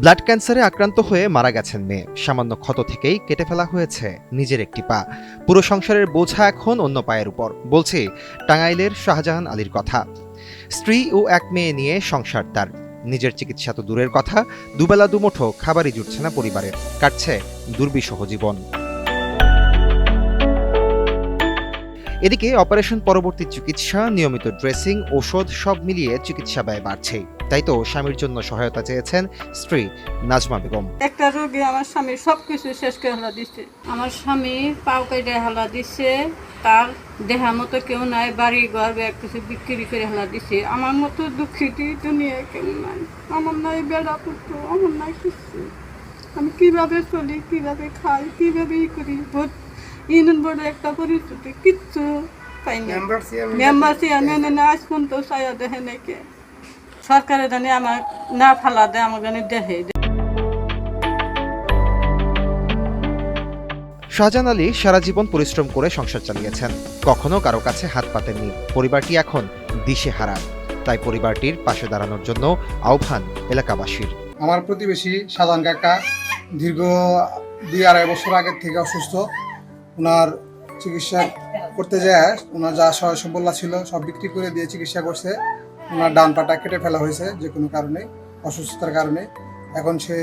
Blood ক্যান্সারে আক্রান্ত হয়ে মারা গেছেন মেয়ে। সামান্য ক্ষত থেকেই কেটে ফেলা হয়েছে নিজের একটি পা। পুরো সংসারের বোঝা এখন অন্য পায়ের উপর। বলছি টাঙ্গাইলের শাহজাহান আলীর কথা। স্ত্রী ও এক মেয়ে নিয়ে সংসার তার। নিজের চিকিৎসা তো দূরের কথা, দুবেলা দুমুঠো খাবারই জুটছে না পরিবারের। কাটছে দুর্বিষহ জীবন। এদিকে অপারেশন পরবর্তী চিকিৎসা, নিয়মিত ড্রেসিং, ওষুধ সব মিলিয়ে চিকিৎসা ব্যয় বাড়ছেই। তাই তো স্বামীর জন্য সহায়তা চেয়েছেন স্ত্রী নাজমা বেগম। একটা রোগী আমার স্বামী সবকিছু শেষ করে হেলা দিচ্ছে। আমার স্বামী পাও কেটে হেলা দিচ্ছে, তার দেহার মতো কেউ নাই, বাড়ি ঘর ব্যাগ কিছু বিক্রি করে হেলা দিচ্ছে। আমার মতো দুঃখিত দুনিয়ায় কেউ নাই। আমার নাই বেড়া পুত্র, আমার নাই কিছু। আমি কিভাবে চলি, কিভাবে খাই, কিভাবে করি। ইউনিয়ন বোর্ডে একটা পরিস্থিতি কিচ্ছু পাই না। মেম্বার চেয়ারম্যান আজ পর্যন্ত ছায়া দেখে নাকি। সরকারের জানি আমার না ফালা দেয়, আমার জানি দেখে। শাহজাহান আলী সারা জীবন পরিশ্রম করে সংসার চালিয়েছেন, কখনো কারো কাছে হাত পাতেননি। পরিবারটি এখন দিশেহারা, তাই পরিবারটির পাশে দাঁড়ানোর জন্য আহ্বান এলাকাবাসীর। আমার প্রতিবেশী শাহজাহান কাকা দীর্ঘ 2-2.5 বছর আগের থেকে অসুস্থ। ওনার চিকিৎসা করতে যায় ওনার যা সহায় সম্পদ ছিল সব বিক্রি করে দিয়ে চিকিৎসা করছে। ওনার ডান পাটা কেটে ফেলা হয়েছে যে কোনো কারণে, অসুস্থতার কারণে। এখন সে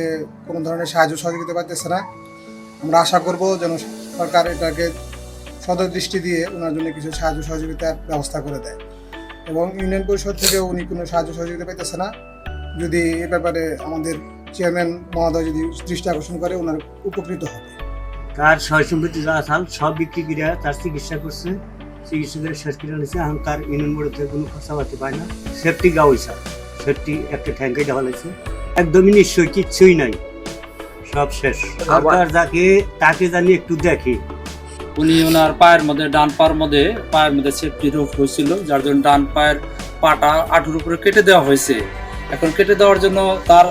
কোনো ধরনের সাহায্য সহযোগিতা পাইতেছে না। আমরা আশা করব যেন সরকার এটাকে সদয় দৃষ্টি দিয়ে ওনার জন্য কিছু সাহায্য সহযোগিতার ব্যবস্থা করে দেয়। এবং ইউনিয়ন পরিষদ থেকেও উনি কোনো সাহায্য সহযোগিতা পাইতেছে না। যদি এ ব্যাপারে আমাদের চেয়ারম্যান মহোদয় যদি দৃষ্টি আকর্ষণ করে, ওনার উপকৃত হবে। তার সয় সম্পত্তি যা আছে সব বিক্রি করে তার চিকিৎসা করছে, চিকিৎসা করে শেষ করে নিয়েছে। এখন তার ইউনিয়ন বোর্ডের থেকে কোনো খরচা পাতি পায় না। সেফটি গা হয়েছে, সেফটি একটা ট্যাঙ্কে দেওয়া লাগছে, একদমই নিশ্চয়ই কিচ্ছুই নাই, সব শেষ। সরকার তাকে জানি একটু দেখে। উনি ওনার পায়ের মধ্যে, ডান পায়ের মধ্যে সেফটি রোগ হয়েছিল, যার জন্য ডান পায়ের পাটা আঁটুর উপরে কেটে দেওয়া হয়েছে। এখন কেটে দেওয়ার জন্য তার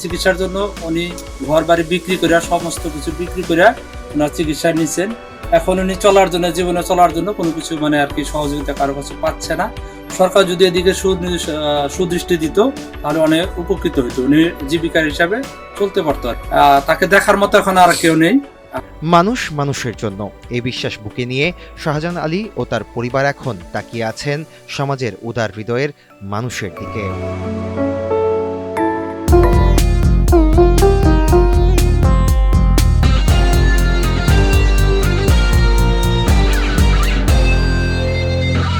চিকিৎসার জন্য উনি ঘর বাড়ি বিক্রি করে, সমস্ত কিছু বিক্রি করে ওনার চিকিৎসা নিচ্ছেন। এখন উনি জীবনে চলার জন্য কোনো কিছু আর কি সহযোগিতা কারো কাছে পাচ্ছে না। সরকার যদি এদিকে সুদৃষ্টি দিত তাহলে অনেক উপকৃত হইতো, উনি জীবিকার হিসাবে চলতে পারতো। তাকে দেখার মতো এখন আর কেউ নেই। মানুষ মানুষের জন্য এই বিশ্বাস বুকে নিয়ে শাহজাহান আলী ও তার পরিবার এখন তাকিয়ে আছেন সমাজের উদার হৃদয়ের মানুষের দিকে।